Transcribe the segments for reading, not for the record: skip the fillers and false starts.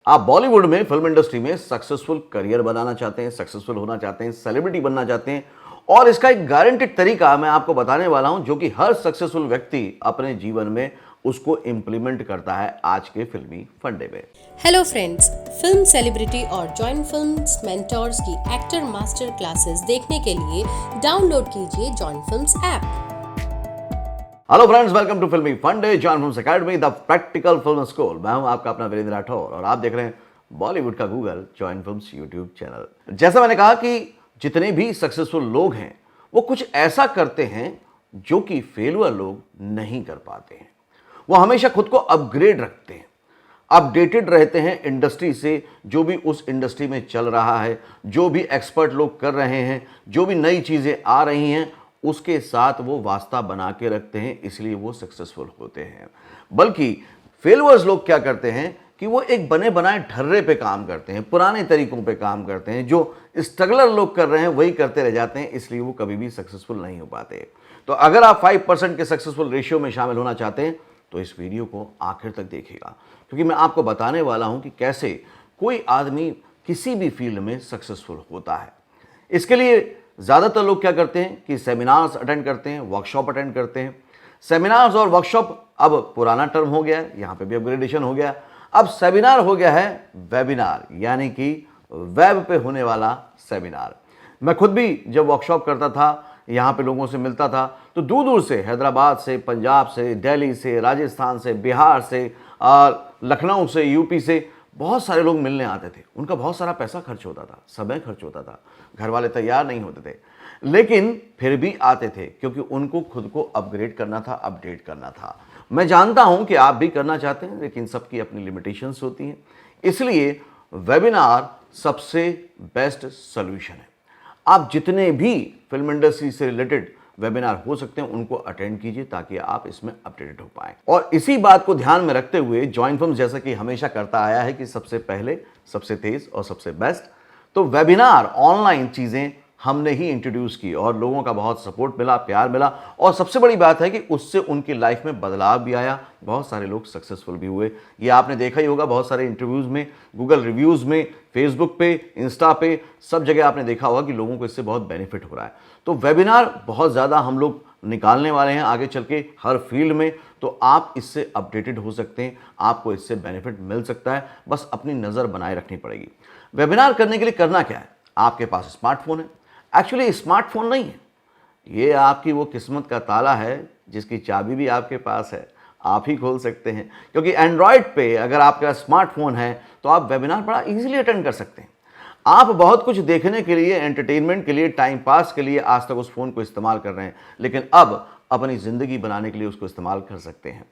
आप बॉलीवुड में film industry में सक्सेसफुल करियर बनाना चाहते हैं, सक्सेसफुल होना चाहते हैं, सेलिब्रिटी बनना चाहते हैं और इसका एक गारंटेड तरीका मैं आपको बताने वाला हूं जो कि हर सक्सेसफुल व्यक्ति अपने जीवन में उसको इंप्लीमेंट करता है आज के फिल्मी फंडे में। हेलो फ्रेंड्स, फिल्म सेलिब्रिटी और जॉइन फिल्म्स मेंटोर्स की एक्टर मास्टर क्लासेस देखने के लिए डाउनलोड कीजिए join films app. Hello friends, welcome to Filmi Funde, join films academy, the practical film school. मैं हूं आपका अपना वीरेंद्र राठौर और आप देख रहे हैं बॉलीवुड का Google join films YouTube channel. जैसा मैंने कहा कि जितने भी सक्सेसफुल लोग हैं वो कुछ ऐसा करते हैं जो कि फेलुअर लोग नहीं कर पाते हैं। वो हमेशा खुद को अपग्रेड रखते हैं, अपडेटेड रहते हैं इंडस्ट्री से, जो भी उस इंडस्ट्री में चल रहा है, जो भी एक्सपर्ट लोग कर रहे हैं, जो भी नई चीज़ें आ रही हैं उसके साथ वो वास्ता बना के रखते हैं, इसलिए वो सक्सेसफुल होते हैं। बल्कि फेलुअर्स लोग क्या करते हैं कि वो एक बने बनाए ढर्रे पे काम करते हैं, पुराने तरीकों पे काम करते हैं, जो स्ट्रगलर लोग कर रहे हैं वही करते रह जाते हैं, इसलिए वो कभी भी सक्सेसफुल नहीं हो पाते। तो अगर आप 5% के सक्सेसफुल रेशियो में शामिल होना चाहते हैं तो इस वीडियो को आखिर तक देखिएगा, क्योंकि मैं आपको बताने वाला हूं कि कैसे कोई आदमी किसी भी फील्ड में सक्सेसफुल होता है। इसके लिए ज़्यादातर लोग क्या करते हैं कि सेमिनार्स अटेंड करते हैं, वर्कशॉप अटेंड करते हैं। सेमिनार्स और वर्कशॉप अब पुराना टर्म हो गया है, यहाँ पे भी अपग्रेडेशन हो गया। अब सेमिनार हो गया है वेबिनार, यानी कि वेब पे होने वाला सेमिनार। मैं खुद भी जब वर्कशॉप करता था, यहाँ पे लोगों से मिलता था, तो दूर दूर से, हैदराबाद से, पंजाब से, दिल्ली से, राजस्थान से, बिहार से, लखनऊ से, यूपी से बहुत सारे लोग मिलने आते थे। उनका बहुत सारा पैसा खर्च होता था, समय खर्च होता था, घर वाले तैयार नहीं होते थे, लेकिन फिर भी आते थे क्योंकि उनको खुद को अपग्रेड करना था, अपडेट करना था। मैं जानता हूं कि आप भी करना चाहते हैं, लेकिन सबकी अपनी लिमिटेशंस होती हैं, इसलिए वेबिनार सबसे बेस्ट सोल्यूशन है। आप जितने भी फिल्म इंडस्ट्री से रिलेटेड वेबिनार हो सकते हैं उनको अटेंड कीजिए ताकि आप इसमें अपडेटेड हो पाएं। और इसी बात को ध्यान में रखते हुए जॉइन फिल्म जैसा कि हमेशा करता आया है कि सबसे पहले, सबसे तेज और सबसे बेस्ट, तो वेबिनार ऑनलाइन चीज़ें हमने ही इंट्रोड्यूस की और लोगों का बहुत सपोर्ट मिला, प्यार मिला और सबसे बड़ी बात है कि उससे उनकी लाइफ में बदलाव भी आया, बहुत सारे लोग सक्सेसफुल भी हुए। ये आपने देखा ही होगा बहुत सारे इंटरव्यूज़ में, गूगल रिव्यूज़ में, फेसबुक पे, इंस्टा पे, सब जगह आपने देखा होगा कि लोगों को इससे बहुत बेनिफिट हो रहा है। तो वेबिनार बहुत ज़्यादा हम लोग निकालने वाले हैं आगे चल के हर फील्ड में, तो आप इससे अपडेटेड हो सकते हैं, आपको इससे बेनिफिट मिल सकता है, बस अपनी नज़र बनाए रखनी पड़ेगी। वेबिनार करने के लिए करना क्या है? आपके पास स्मार्टफोन है। एक्चुअली स्मार्टफोन नहीं है, ये आपकी वो किस्मत का ताला है जिसकी चाबी भी आपके पास है, आप ही खोल सकते हैं। क्योंकि एंड्रॉयड पे अगर आपका स्मार्टफोन है तो आप वेबिनार बड़ा इजीली अटेंड कर सकते हैं। आप बहुत कुछ देखने के लिए, एंटरटेनमेंट के लिए, टाइम पास के लिए आज तक उस फोन को इस्तेमाल कर रहे हैं, लेकिन अब अपनी ज़िंदगी बनाने के लिए उसको इस्तेमाल कर सकते हैं।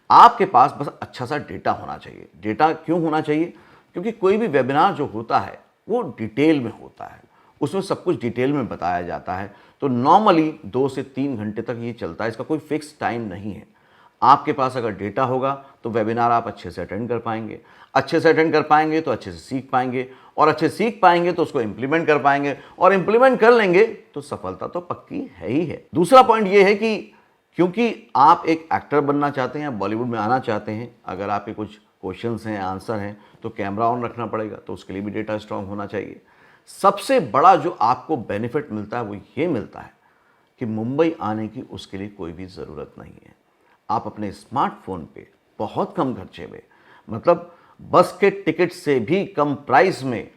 आपके पास बस अच्छा सा डेटा होना चाहिए। डेटा क्यों होना चाहिए? क्योंकि कोई भी वेबिनार जो होता है वो डिटेल में होता है, उसमें सब कुछ डिटेल में बताया जाता है। तो नॉर्मली 2 से 3 घंटे तक ये चलता है, इसका कोई फिक्स टाइम नहीं है। आपके पास अगर डेटा होगा तो वेबिनार आप अच्छे से अटेंड कर पाएंगे, अच्छे से अटेंड कर पाएंगे तो अच्छे से सीख पाएंगे, और अच्छे सीख पाएंगे तो उसको इंप्लीमेंट कर पाएंगे, और इंप्लीमेंट कर लेंगे तो सफलता तो पक्की है ही है। दूसरा पॉइंट ये है कि क्योंकि आप एक एक्टर बनना चाहते हैं, बॉलीवुड में आना चाहते हैं, अगर आपके कुछ क्वेश्चंस हैं, आंसर हैं, तो कैमरा ऑन रखना पड़ेगा, तो उसके लिए भी डेटा स्ट्रांग होना चाहिए। सबसे बड़ा जो आपको बेनिफिट मिलता है वो ये मिलता है कि मुंबई आने की उसके लिए कोई भी ज़रूरत नहीं है। आप अपने स्मार्टफोन पे बहुत कम खर्चे में, मतलब बस के टिकट से भी कम प्राइस में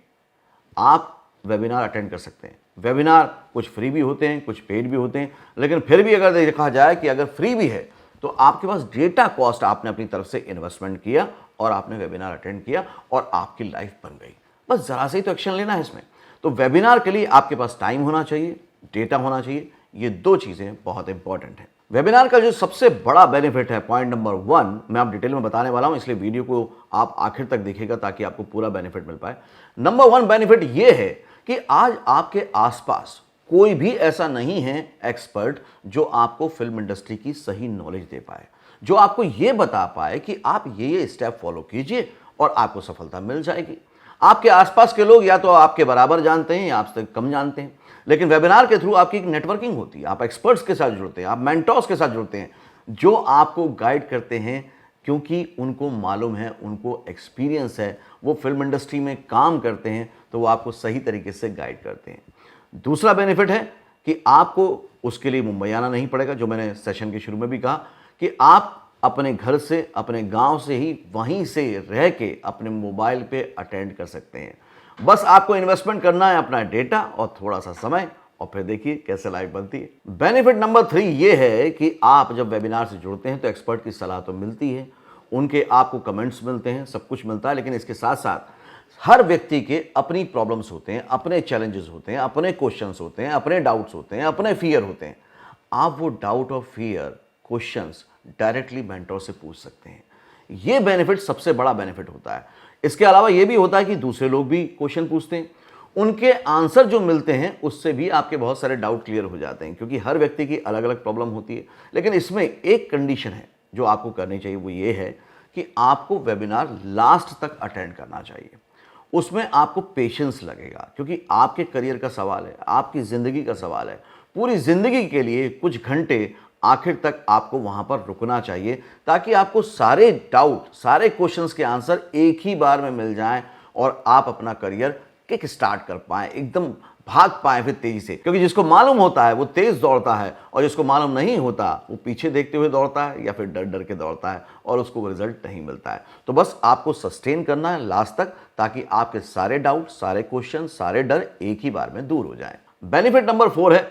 आप वेबिनार अटेंड कर सकते हैं। वेबिनार कुछ फ्री भी होते हैं, कुछ पेड भी होते हैं, लेकिन फिर भी अगर देखा जाए कि अगर फ्री भी है तो आपके पास डेटा कॉस्ट, आपने अपनी तरफ से इन्वेस्टमेंट किया और आपने वेबिनार अटेंड किया और आपकी लाइफ बन गई। बस ज़रा से ही तो एक्शन लेना है इसमें। तो वेबिनार के लिए आपके पास टाइम होना चाहिए, डेटा होना चाहिए, ये 2 चीज़ें बहुत इंपॉर्टेंट हैं। वेबिनार का जो सबसे बड़ा बेनिफिट है, पॉइंट नंबर 1, मैं आप डिटेल में बताने वाला हूं, इसलिए वीडियो को आप आखिर तक देखिएगा ताकि आपको पूरा बेनिफिट मिल पाए। नंबर 1 बेनिफिट ये है कि आज आपके आसपास कोई भी ऐसा नहीं है एक्सपर्ट जो आपको फिल्म इंडस्ट्री की सही नॉलेज दे पाए, जो आपको ये बता पाए कि आप ये स्टेप फॉलो कीजिए और आपको सफलता मिल जाएगी। आपके आसपास के लोग या तो आपके बराबर जानते हैं या आपसे कम जानते हैं, लेकिन वेबिनार के थ्रू आपकी एक नेटवर्किंग होती है, आप एक्सपर्ट्स के साथ जुड़ते हैं, आप मेंटोर्स के साथ जुड़ते हैं जो आपको गाइड करते हैं क्योंकि उनको मालूम है, उनको एक्सपीरियंस है, वो फिल्म इंडस्ट्री में काम करते हैं, तो वो आपको सही तरीके से गाइड करते हैं। दूसरा बेनिफिट है कि आपको उसके लिए मुंबई आना नहीं पड़ेगा, जो मैंने सेशन के शुरू में भी कहा कि आप अपने घर से, अपने गांव से ही वहीं से रह के अपने मोबाइल पे अटेंड कर सकते हैं। बस आपको इन्वेस्टमेंट करना है अपना डेटा और थोड़ा सा समय, और फिर देखिए कैसे लाइफ बनती है। बेनिफिट नंबर 3 ये है कि आप जब वेबिनार से जुड़ते हैं तो एक्सपर्ट की सलाह तो मिलती है, उनके आपको कमेंट्स मिलते हैं, सब कुछ मिलता है, लेकिन इसके साथ साथ हर व्यक्ति के अपनी प्रॉब्लम्स होते हैं, अपने चैलेंजेस होते हैं, अपने क्वेश्चंस होते हैं, अपने डाउट्स होते हैं, अपने फियर होते हैं। आप वो डाउट और फियर, क्वेश्चंस डायरेक्टली मेंटर से पूछ सकते हैं। ये बेनिफिट सबसे बड़ा बेनिफिट होता है। इसके अलावा ये भी होता है कि दूसरे लोग भी क्वेश्चन पूछते हैं, उनके आंसर जो मिलते हैं उससे भी आपके बहुत सारे डाउट क्लियर हो जाते हैं, क्योंकि हर व्यक्ति की अलग अलग प्रॉब्लम होती है। लेकिन इसमें एक कंडीशन है जो आपको करनी चाहिए, वो ये है कि आपको वेबिनार लास्ट तक अटेंड करना चाहिए। उसमें आपको पेशेंस लगेगा, क्योंकि आपके करियर का सवाल है, आपकी ज़िंदगी का सवाल है। पूरी ज़िंदगी के लिए कुछ घंटे आखिर तक आपको वहाँ पर रुकना चाहिए, ताकि आपको सारे डाउट, सारे क्वेश्चंस के आंसर एक ही बार में मिल जाएं और आप अपना करियर किक स्टार्ट कर पाएँ, एकदम भाग पाएँ फिर तेज़ी से। क्योंकि जिसको मालूम होता है वो तेज़ दौड़ता है, और जिसको मालूम नहीं होता वो पीछे देखते हुए दौड़ता है या फिर डर डर के दौड़ता है और उसको वो रिजल्ट नहीं मिलता है। तो बस आपको सस्टेन करना है लास्ट तक, ताकि आपके सारे डाउट, सारे क्वेश्चन, सारे डर एक ही बार में दूर हो जाएं। बेनिफिट नंबर 4 है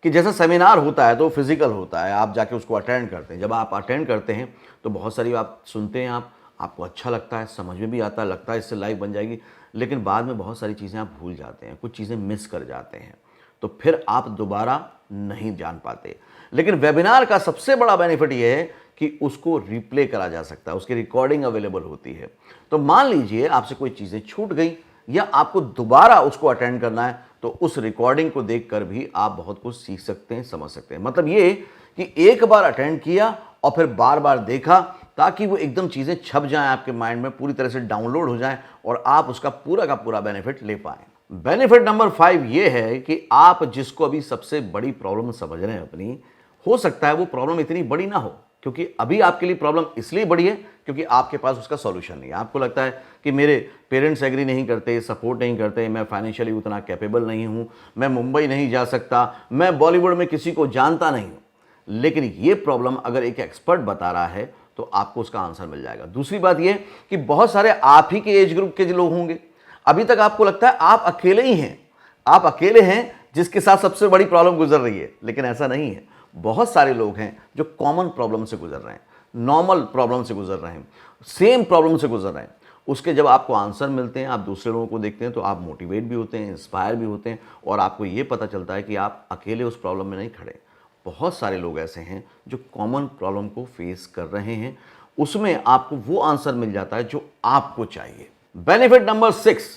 कि जैसा सेमिनार होता है तो फिजिकल होता है, आप जाके उसको अटेंड करते हैं। जब आप अटेंड करते हैं तो बहुत सारी आप सुनते हैं, आपको अच्छा लगता है, समझ में भी आता है, लगता है इससे लाइफ बन जाएगी, लेकिन बाद में बहुत सारी चीज़ें आप भूल जाते हैं, कुछ चीज़ें मिस कर जाते हैं, तो फिर आप दोबारा नहीं जान पाते। लेकिन वेबिनार का सबसे बड़ा बेनिफिट ये है कि उसको रिप्ले करा जा सकता है, उसकी रिकॉर्डिंग अवेलेबल होती है। तो मान लीजिए आपसे कोई चीज़ें छूट गई या आपको दोबारा उसको अटेंड करना है, तो उस रिकॉर्डिंग को देखकर भी आप बहुत कुछ सीख सकते हैं, समझ सकते हैं। मतलब ये कि एक बार अटेंड किया और फिर बार बार देखा, ताकि वो एकदम चीज़ें छप जाएं आपके माइंड में, पूरी तरह से डाउनलोड हो जाएं और आप उसका पूरा का पूरा बेनिफिट ले पाएं। बेनिफिट नंबर 5 ये है कि आप जिसको अभी सबसे बड़ी प्रॉब्लम समझ रहे हैं अपनी, हो सकता है वो प्रॉब्लम इतनी बड़ी ना हो, क्योंकि अभी आपके लिए प्रॉब्लम इसलिए बड़ी है क्योंकि आपके पास उसका सॉल्यूशन नहीं है। आपको लगता है कि मेरे पेरेंट्स एग्री नहीं करते, सपोर्ट नहीं करते, मैं फाइनेंशियली उतना कैपेबल नहीं हूँ, मैं मुंबई नहीं जा सकता, मैं बॉलीवुड में किसी को जानता नहीं हूँ। लेकिन ये प्रॉब्लम अगर एक एक्सपर्ट बता रहा है तो आपको उसका आंसर मिल जाएगा। दूसरी बात ये कि बहुत सारे आप ही के एज ग्रुप के लोग होंगे, अभी तक आपको लगता है आप अकेले ही हैं, आप अकेले हैं जिसके साथ सबसे बड़ी प्रॉब्लम गुजर रही है, लेकिन ऐसा नहीं है। बहुत सारे लोग हैं जो कॉमन प्रॉब्लम से गुजर रहे हैं, नॉर्मल प्रॉब्लम से गुजर रहे हैं, सेम प्रॉब्लम से गुजर रहे हैं। उसके जब आपको आंसर मिलते हैं, आप दूसरे लोगों को देखते हैं, तो आप मोटिवेट भी होते हैं, इंस्पायर भी होते हैं, और आपको ये पता चलता है कि आप अकेले उस प्रॉब्लम में नहीं खड़े। बहुत सारे लोग ऐसे हैं जो कॉमन प्रॉब्लम को फेस कर रहे हैं, उसमें आपको वो आंसर मिल जाता है जो आपको चाहिए। बेनिफिट नंबर 6,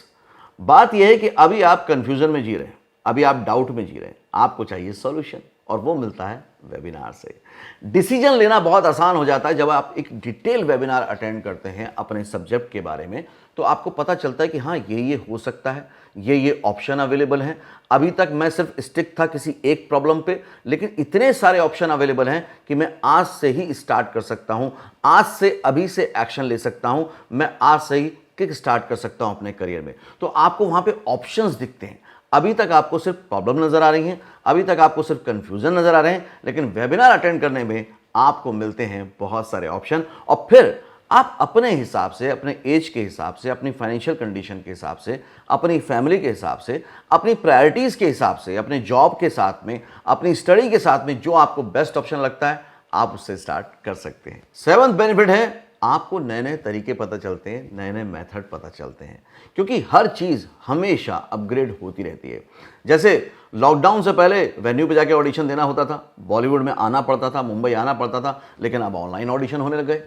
बात यह है कि अभी आप कंफ्यूजन में जी रहे हैं, अभी आप डाउट में जी रहे हैं, आपको चाहिए सॉल्यूशन, और वो मिलता है वेबिनार से। डिसीजन लेना बहुत आसान हो जाता है जब आप एक डिटेल वेबिनार अटेंड करते हैं अपने सब्जेक्ट के बारे में, तो आपको पता चलता है कि हाँ ये हो सकता है, ये ऑप्शन अवेलेबल हैं। अभी तक मैं सिर्फ स्टिक था किसी एक प्रॉब्लम पे, लेकिन इतने सारे ऑप्शन अवेलेबल हैं कि मैं आज से ही स्टार्ट कर सकता हूं, आज से अभी से एक्शन ले सकता हूं, मैं आज से ही किक स्टार्ट कर सकता हूं अपने करियर में। तो आपको वहां पे ऑप्शंस दिखते हैं। अभी तक आपको सिर्फ प्रॉब्लम नजर आ रही हैं, अभी तक आपको सिर्फ कंफ्यूजन नजर आ रहे हैं, लेकिन वेबिनार अटेंड करने में आपको मिलते हैं बहुत सारे ऑप्शन, और फिर आप अपने हिसाब से, अपने एज के हिसाब से, अपनी फाइनेंशियल कंडीशन के हिसाब से, अपनी फैमिली के हिसाब से, अपनी प्रायोरिटीज़ के हिसाब से, अपने जॉब के साथ में, अपनी स्टडी के साथ में जो आपको बेस्ट ऑप्शन लगता है, आप उससे स्टार्ट कर सकते हैं। 7th बेनिफिट है, आपको नए नए तरीके पता चलते हैं, नए नए मेथड पता चलते हैं, क्योंकि हर चीज़ हमेशा अपग्रेड होती रहती है। जैसे लॉकडाउन से पहले वेन्यू पे जाके ऑडिशन देना होता था, बॉलीवुड में आना पड़ता था, मुंबई आना पड़ता था, लेकिन अब ऑनलाइन ऑडिशन होने लग गए।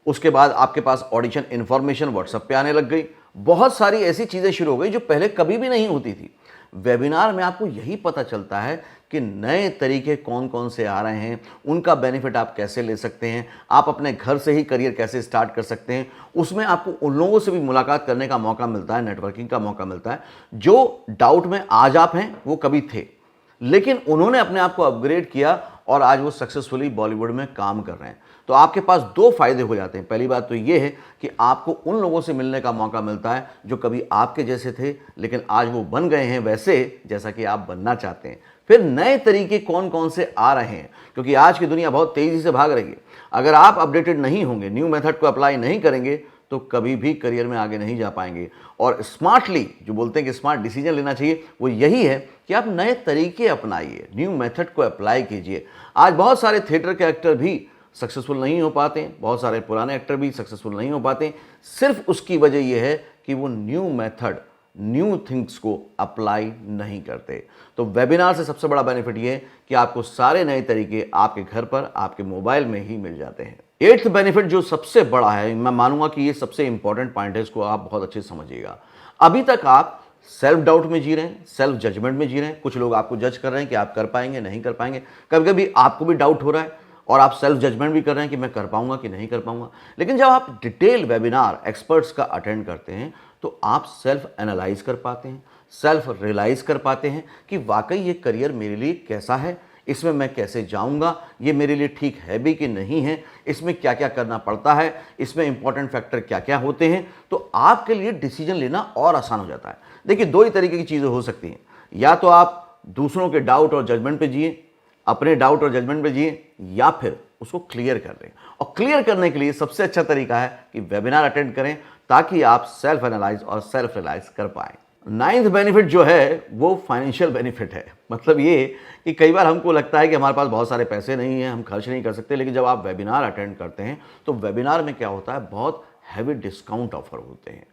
उसके बाद आपके पास ऑडिशन इन्फॉर्मेशन व्हाट्सएप पे आने लग गई। बहुत सारी ऐसी चीज़ें शुरू हो गई जो पहले कभी भी नहीं होती थी। वेबिनार में आपको यही पता चलता है कि नए तरीके कौन कौन से आ रहे हैं, उनका बेनिफिट आप कैसे ले सकते हैं, आप अपने घर से ही करियर कैसे स्टार्ट कर सकते हैं। उसमें आपको उन लोगों से भी मुलाकात करने का मौका मिलता है, नेटवर्किंग का मौका मिलता है, जो डाउट में आज आप हैं वो कभी थे, लेकिन उन्होंने अपने आप को अपग्रेड किया और आज वो सक्सेसफुली बॉलीवुड में काम कर रहे हैं। तो आपके पास दो फायदे हो जाते हैं। पहली बात तो ये है कि आपको उन लोगों से मिलने का मौका मिलता है जो कभी आपके जैसे थे लेकिन आज वो बन गए हैं वैसे जैसा कि आप बनना चाहते हैं। फिर नए तरीके कौन कौन से आ रहे हैं, क्योंकि आज की दुनिया बहुत तेज़ी से भाग रही है। अगर आप अपडेटेड नहीं होंगे, न्यू मेथड को अप्लाई नहीं करेंगे तो कभी भी करियर में आगे नहीं जा पाएंगे। और स्मार्टली जो बोलते हैं कि स्मार्ट डिसीजन लेना चाहिए, वो यही है कि आप नए तरीके अपनाइए, न्यू मेथड को अप्लाई कीजिए। आज बहुत सारे थिएटर के एक्टर भी सक्सेसफुल नहीं हो पाते हैं, बहुत सारे पुराने एक्टर भी सक्सेसफुल नहीं हो पाते हैं। सिर्फ उसकी वजह यह है कि वो न्यू मेथड, न्यू थिंग्स को अप्लाई नहीं करते। तो वेबिनार से सबसे बड़ा बेनिफिट ये है कि आपको सारे नए तरीके आपके घर पर, आपके मोबाइल में ही मिल जाते हैं। एट्थ बेनिफिट जो सबसे बड़ा है, मैं मानूंगा कि ये सबसे इंपॉर्टेंट पॉइंट है, इसको आप बहुत अच्छे से समझिएगा। अभी तक आप सेल्फ डाउट में जी रहे हैं, सेल्फ जजमेंट में जी रहे हैं। कुछ लोग आपको जज कर रहे हैं कि आप कर पाएंगे नहीं कर पाएंगे। कभी कभी आपको भी डाउट हो रहा है और आप सेल्फ जजमेंट भी कर रहे हैं कि मैं कर पाऊंगा कि नहीं कर पाऊंगा। लेकिन जब आप डिटेल वेबिनार एक्सपर्ट्स का अटेंड करते हैं तो आप सेल्फ एनालाइज कर पाते हैं, सेल्फ रियलाइज कर पाते हैं कि वाकई ये करियर मेरे लिए कैसा है, इसमें मैं कैसे जाऊंगा, ये मेरे लिए ठीक है भी कि नहीं है, इसमें क्या क्या करना पड़ता है, इसमें इंपॉर्टेंट फैक्टर क्या क्या होते हैं। तो आपके लिए डिसीजन लेना और आसान हो जाता है। देखिए, दो ही तरीके की चीज़ें हो सकती हैं। या तो आप दूसरों के डाउट और जजमेंट पे जिए, अपने डाउट और जजमेंट पे जिए, या फिर उसको क्लियर कर दें। और क्लियर करने के लिए सबसे अच्छा तरीका है कि वेबिनार अटेंड करें ताकि आप सेल्फ एनालाइज और सेल्फ रियलाइज कर पाएं। नाइन्थ बेनिफिट जो है वो फाइनेंशियल बेनिफिट है। मतलब ये कि कई बार हमको लगता है कि हमारे पास बहुत सारे पैसे नहीं हैं, हम खर्च नहीं कर सकते, लेकिन जब आप वेबिनार अटेंड करते हैं तो वेबिनार में क्या होता है, बहुत हैवी डिस्काउंट ऑफर होते हैं।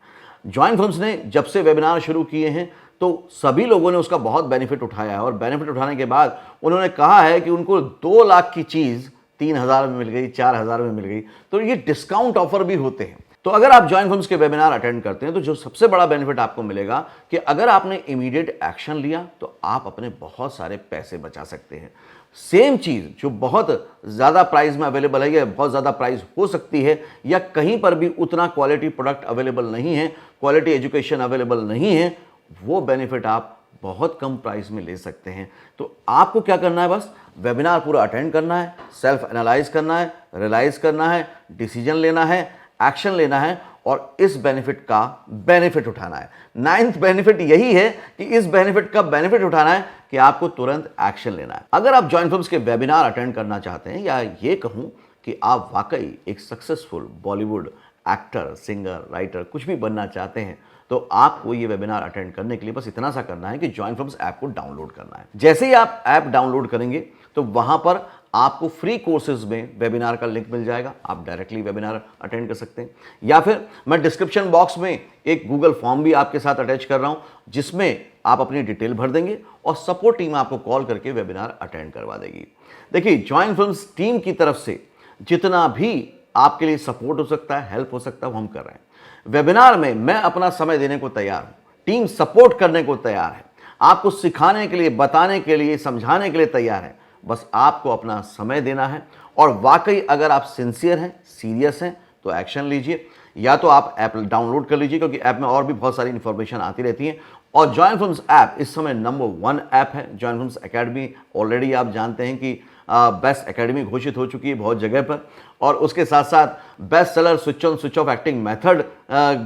जॉइन फिल्म्स ने जब से वेबिनार शुरू किए हैं तो सभी लोगों ने उसका बहुत बेनिफिट उठाया है, और बेनिफिट उठाने के बाद उन्होंने कहा है कि उनको 2 लाख की चीज़ 3,000 में मिल गई, 4,000 में मिल गई। तो ये डिस्काउंट ऑफर भी होते हैं। तो अगर आप जॉइन फिल्म्स के वेबिनार अटेंड करते हैं तो जो सबसे बड़ा बेनिफिट आपको मिलेगा कि अगर आपने इमीडिएट एक्शन लिया तो आप अपने बहुत सारे पैसे बचा सकते हैं। सेम चीज़ जो बहुत ज़्यादा प्राइस में अवेलेबल है या बहुत ज़्यादा प्राइस हो सकती है, या कहीं पर भी उतना क्वालिटी प्रोडक्ट अवेलेबल नहीं है, क्वालिटी एजुकेशन अवेलेबल नहीं है, वो बेनिफिट आप बहुत कम प्राइस में ले सकते हैं। तो आपको क्या करना है, बस वेबिनार पूरा अटेंड करना है, सेल्फ एनालाइज करना है, रियलाइज करना है, डिसीजन लेना है, एक्शन लेना है और इस बेनिफिट का बेनिफिट उठाना है। नाइन्थ बेनिफिट यही है कि इस बेनिफिट का बेनिफिट उठाना है कि आपको तुरंत एक्शन लेना है। अगर आप जॉइन फिल्म्स के वेबिनार अटेंड करना चाहते हैं, या ये कहूं कि आप वाकई एक successful Bollywood actor, singer, writer कुछ भी बनना चाहते हैं, तो आपको ये वेबिनार अटेंड करने के लिए बस इतना सा करना है कि जॉइन फिल्म्स ऐप को डाउनलोड करना है। जैसे ही आप ऐप डाउनलोड करेंगे तो वहां पर आपको फ्री कोर्सेज में वेबिनार का लिंक मिल जाएगा, आप डायरेक्टली वेबिनार अटेंड कर सकते हैं। या फिर मैं डिस्क्रिप्शन बॉक्स में एक गूगल फॉर्म भी आपके साथ अटैच कर रहा हूं, जिसमें आप अपनी डिटेल भर देंगे और सपोर्ट टीम आपको कॉल करके वेबिनार अटेंड करवा देगी। देखिए, जॉइन फिल्म्स टीम की तरफ से जितना भी आपके लिए सपोर्ट हो सकता है, हेल्प हो सकता है, वो हम कर रहे हैं। वेबिनार में मैं अपना समय देने को तैयार हूं, टीम सपोर्ट करने को तैयार है, आपको सिखाने के लिए, बताने के लिए, समझाने के लिए तैयार है। बस आपको अपना समय देना है, और वाकई अगर आप सिंसियर हैं, सीरियस हैं, तो एक्शन लीजिए। या तो आप ऐप डाउनलोड कर लीजिए, क्योंकि ऐप में और भी बहुत सारी इन्फॉर्मेशन आती रहती है। और जॉइन फिल्म्स ऐप इस समय नंबर 1 ऐप है। जॉइन फिल्म्स एकेडमी ऑलरेडी आप जानते हैं कि बेस्ट एकेडमी घोषित हो चुकी है बहुत जगह पर, और उसके साथ साथ best seller switch on switch off acting method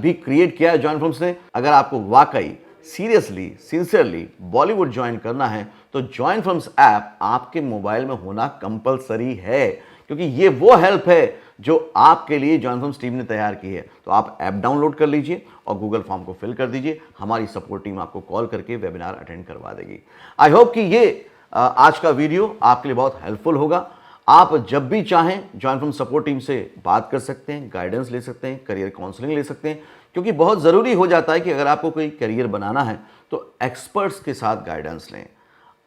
भी क्रिएट किया है जॉइन फिल्म्स ने। अगर आपको वाकई सीरियसली, सिंसियरली बॉलीवुड ज्वाइन करना है तो जॉइन फिल्म्स ऐप आपके मोबाइल में होना कंपलसरी है, क्योंकि ये वो हेल्प है जो आपके लिए जॉइन फिल्म्स टीम ने तैयार की है। तो आप ऐप डाउनलोड कर लीजिए और गूगल फॉर्म को फिल कर दीजिए, हमारी सपोर्ट टीम आपको कॉल करके वेबिनार अटेंड करवा देगी। आई होप कि ये आज का वीडियो आपके लिए बहुत हेल्पफुल होगा। आप जब भी चाहें जॉइन फिल्म्स सपोर्ट टीम से बात कर सकते हैं, गाइडेंस ले सकते हैं, करियर काउंसलिंग ले सकते हैं, क्योंकि बहुत ज़रूरी हो जाता है कि अगर आपको कोई करियर बनाना है तो एक्सपर्ट्स के साथ गाइडेंस लें।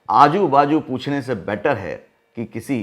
आजू बाजू पूछने से बेटर है कि किसी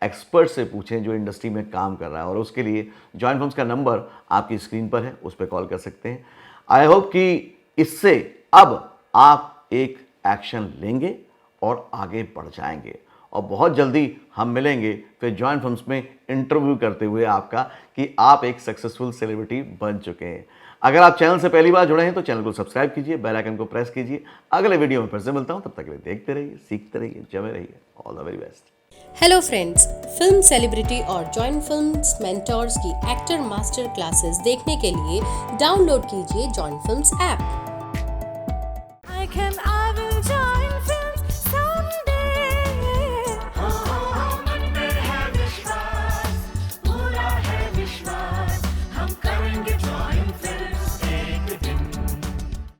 एक्सपर्ट से पूछें जो इंडस्ट्री में काम कर रहा है, और उसके लिए जॉइन फिल्म्स का नंबर आपकी स्क्रीन पर है, उस पर कॉल कर सकते हैं। आई होप कि इससे अब आप एक एक्शन लेंगे और आगे बढ़ जाएंगे, और बहुत जल्दी हम मिलेंगे फिर जॉइन फिल्म्स में इंटरव्यू करते हुए आपका कि आप एक सक्सेसफुल सेलिब्रिटी बन चुके हैं। अगर आप चैनल से पहली बार जुड़े हैं तो चैनल को सब्सक्राइब कीजिए, बेल आइकन को प्रेस कीजिए। अगले वीडियो में फिर से मिलता हूं, तब तक के लिए देखते रहिए, सीखते रहिए, जमे रहिए। All the very best. Hello friends, film celebrity और जॉइन फिल्म्स मेंटोर्स की एक्टर मास्टर क्लासेस देखने के लिए डाउनलोड कीजिए join films app. I will join.